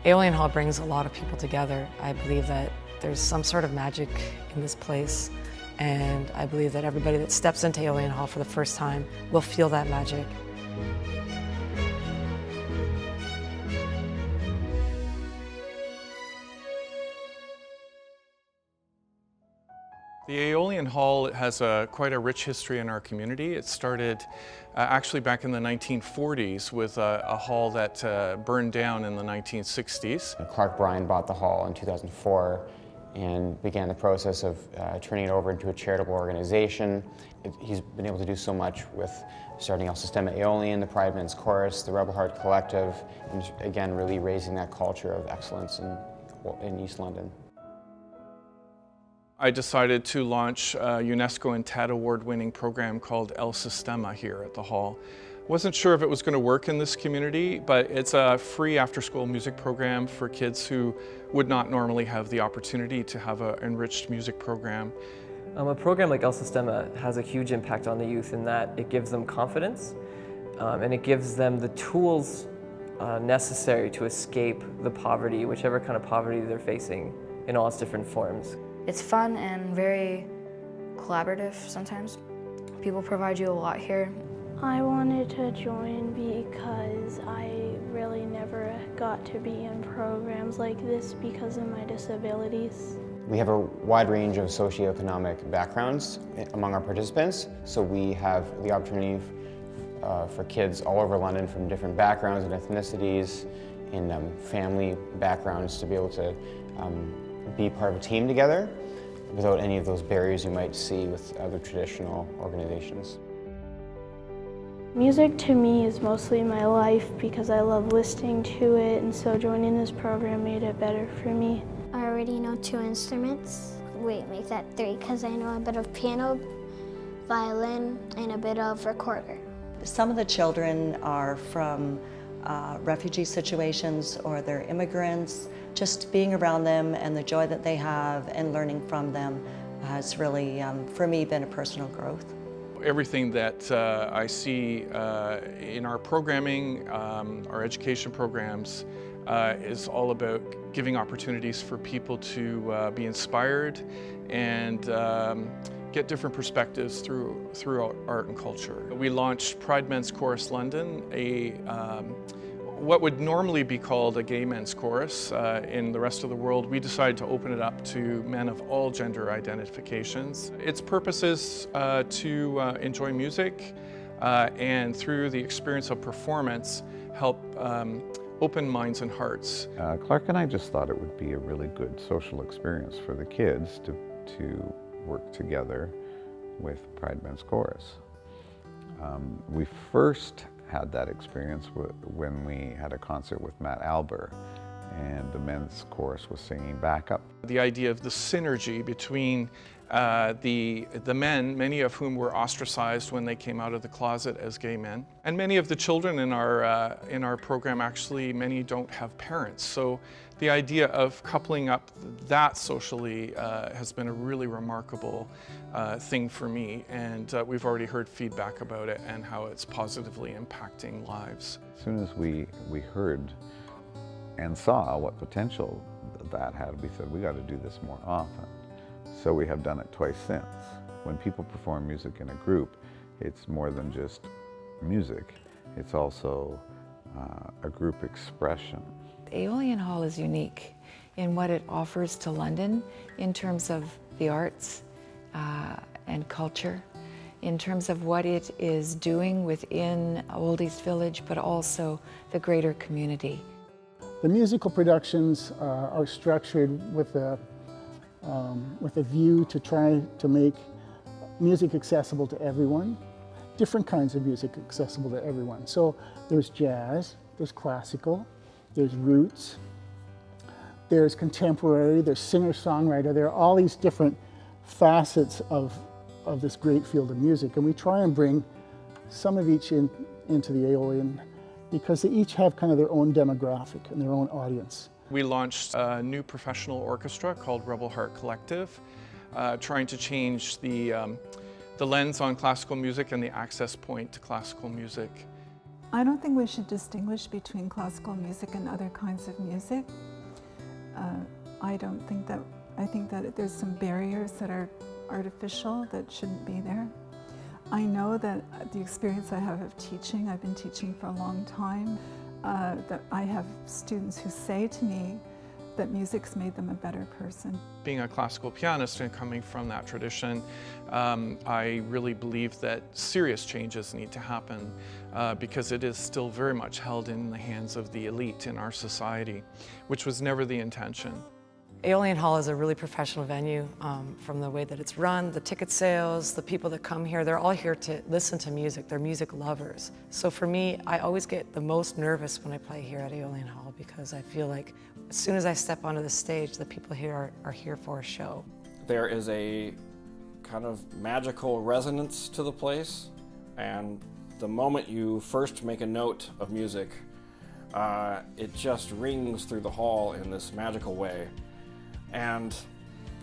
Aeolian Hall brings a lot of people together. I believe that there's some sort of magic in this place, and I believe that everybody that steps into Aeolian Hall for the first time will feel that magic. The Aeolian Hall has quite a rich history in our community. It started actually back in the 1940s with a hall that burned down in the 1960s. BRYAN bought the hall in 2004 and began the process of turning it over into a charitable organization. He's been able to do so much with starting El Sistema Aeolian, the Pride Men's Chorus, the Rebel Heart Collective, and again really raising that culture of excellence in East London. I decided to launch a UNESCO and TED award-winning program called El Sistema here at the Hall. Wasn't sure if it was going to work in this community, but it's a free after-school music program for kids who would not normally have the opportunity to have an enriched music program. A program like El Sistema has a huge impact on the youth in that it gives them confidence and it gives them the tools necessary to escape the poverty, whichever kind of poverty they're facing in all its different forms. It's fun and very collaborative sometimes. People provide you a lot here. I wanted to join because I really never got to be in programs like this because of my disabilities. We have a wide range of socioeconomic backgrounds among our participants, so we have the opportunity for kids all over London from different backgrounds and ethnicities and family backgrounds to be able to be part of a team together without any of those barriers you might see with other traditional organizations. Music to me is mostly my life because I love listening to it, and so joining this program made it better for me. I already know 2 instruments. Wait, make that 3 because I know a bit of piano, violin, and a bit of recorder. Some of the children are from refugee situations or they're immigrants. Just being around them and the joy that they have and learning from them has really, for me, been a personal growth. Everything that I see in our programming, our education programs, is all about giving opportunities for people to be inspired and get different perspectives through art and culture. We launched Pride Men's Chorus London, what would normally be called a gay men's chorus in the rest of the world. We decided to open it up to men of all gender identifications. Its purpose is to enjoy music and through the experience of performance help open minds and hearts. Clark and I just thought it would be a really good social experience for the kids to work together with Pride Men's Chorus. We first had that experience when we had a concert with Matt Albert and the men's chorus was singing backup. The idea of the synergy between the men, many of whom were ostracized when they came out of the closet as gay men. And many of the children in our program, actually, many don't have parents. So the idea of coupling up that socially has been a really remarkable thing for me. And we've already heard feedback about it and how it's positively impacting lives. As soon as we heard and saw what potential that had, we said, we got to do this more often. So we have done it twice since. When people perform music in a group, it's more than just music. It's also a group expression. Aeolian Hall is unique in what it offers to London in terms of the arts and culture, in terms of what it is doing within Old East Village, but also the greater community. The musical productions are structured with a view to try to make music accessible to everyone, different kinds of music accessible to everyone. So there's jazz, there's classical, there's roots, there's contemporary, there's singer-songwriter. There are all these different facets of this great field of music, and we try and bring some of each into the Aeolian because they each have kind of their own demographic and their own audience. We launched a new professional orchestra called Rebel Heart Collective, trying to change the lens on classical music and the access point to classical music. I don't think we should distinguish between classical music and other kinds of music. I think that there's some barriers that are artificial that shouldn't be there. I know that the experience I have of teaching, I've been teaching for a long time, that I have students who say to me that music's made them a better person. Being a classical pianist and coming from that tradition, I really believe that serious changes need to happen because it is still very much held in the hands of the elite in our society, which was never the intention. Aeolian Hall is a really professional venue from the way that it's run, the ticket sales, the people that come here, they're all here to listen to music. They're music lovers. So for me, I always get the most nervous when I play here at Aeolian Hall because I feel like as soon as I step onto the stage, the people here are here for a show. There is a kind of magical resonance to the place, and the moment you first make a note of music, it just rings through the hall in this magical way. And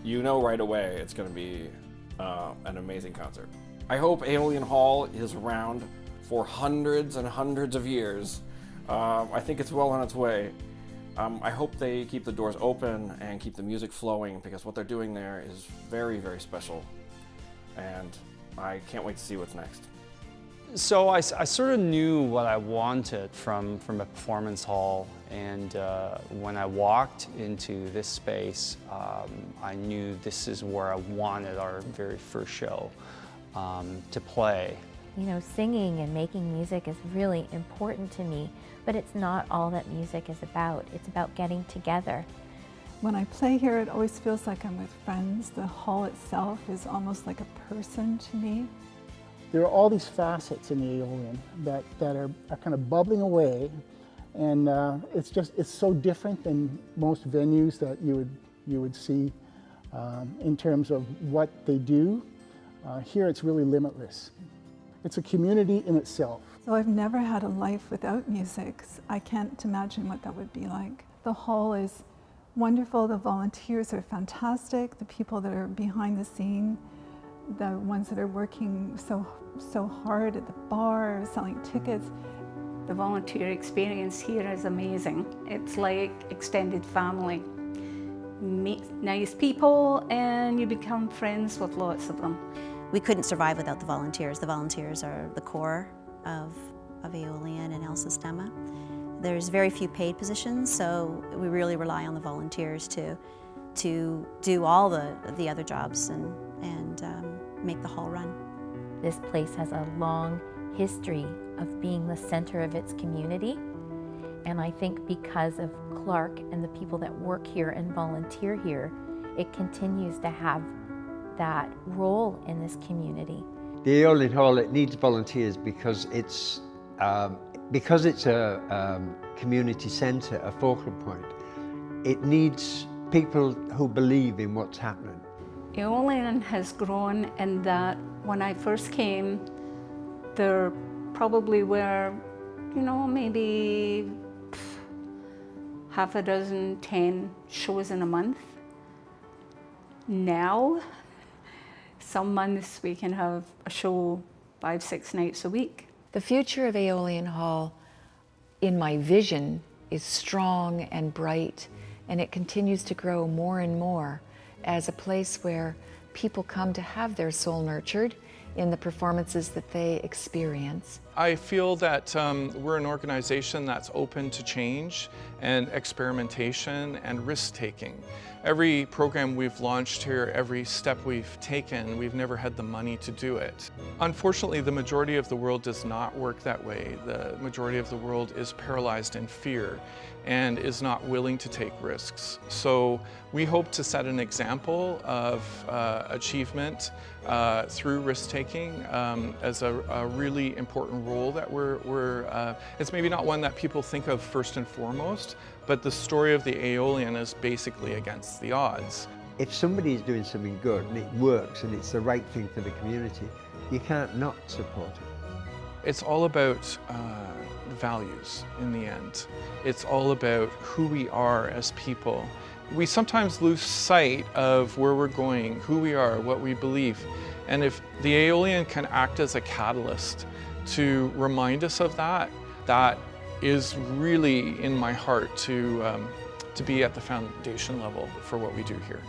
you know right away it's going to be an amazing concert. I hope Aeolian Hall is around for hundreds and hundreds of years. I think it's well on its way. I hope they keep the doors open and keep the music flowing because what they're doing there is very, very special. And I can't wait to see what's next. So I sort of knew what I wanted from a performance hall, and when I walked into this space, I knew this is where I wanted our very first show to play. You know, singing and making music is really important to me, but it's not all that music is about. It's about getting together. When I play here, it always feels like I'm with friends. The hall itself is almost like a person to me. There are all these facets in the Aeolian that are kind of bubbling away, and it's so different than most venues that you would see in terms of what they do. Here it's really limitless. It's a community in itself. So I've never had a life without music. I can't imagine what that would be like. The hall is wonderful, the volunteers are fantastic, the people that are behind the scene, the ones that are working so hard at the bar, selling tickets. The volunteer experience here is amazing. It's like extended family. Meet nice people and you become friends with lots of them. We couldn't survive without the volunteers. The volunteers are the core of Aeolian and El Sistema. There's very few paid positions, so we really rely on the volunteers to do all the other jobs and make the hall run. This place has a long history of being the center of its community, and I think because of Clark and the people that work here and volunteer here, it continues to have that role in this community. The Aeolian Hall, it needs volunteers because it's a community centre, a focal point. It needs people who believe in what's happening. Aeolian has grown in that when I first came, there probably were, maybe half a dozen, 10 shows in a month. Now, some months we can have a show 5-6 nights a week. The future of Aeolian Hall, in my vision, is strong and bright, and it continues to grow more and more as a place where people come to have their soul nurtured in the performances that they experience. I feel that we're an organization that's open to change and experimentation and risk-taking. Every program we've launched here, every step we've taken, we've never had the money to do it. Unfortunately, the majority of the world does not work that way. The majority of the world is paralyzed in fear and is not willing to take risks. So we hope to set an example of achievement through risk-taking as a really important role that it's maybe not one that people think of first and foremost, but the story of the Aeolian is basically against the odds. If somebody is doing something good and it works and it's the right thing for the community, you can't not support it. It's all about values in the end. It's all about who we are as people. We sometimes lose sight of where we're going, who we are, what we believe. And if the Aeolian can act as a catalyst to remind us of that, that is really in my heart to be at the foundation level for what we do here.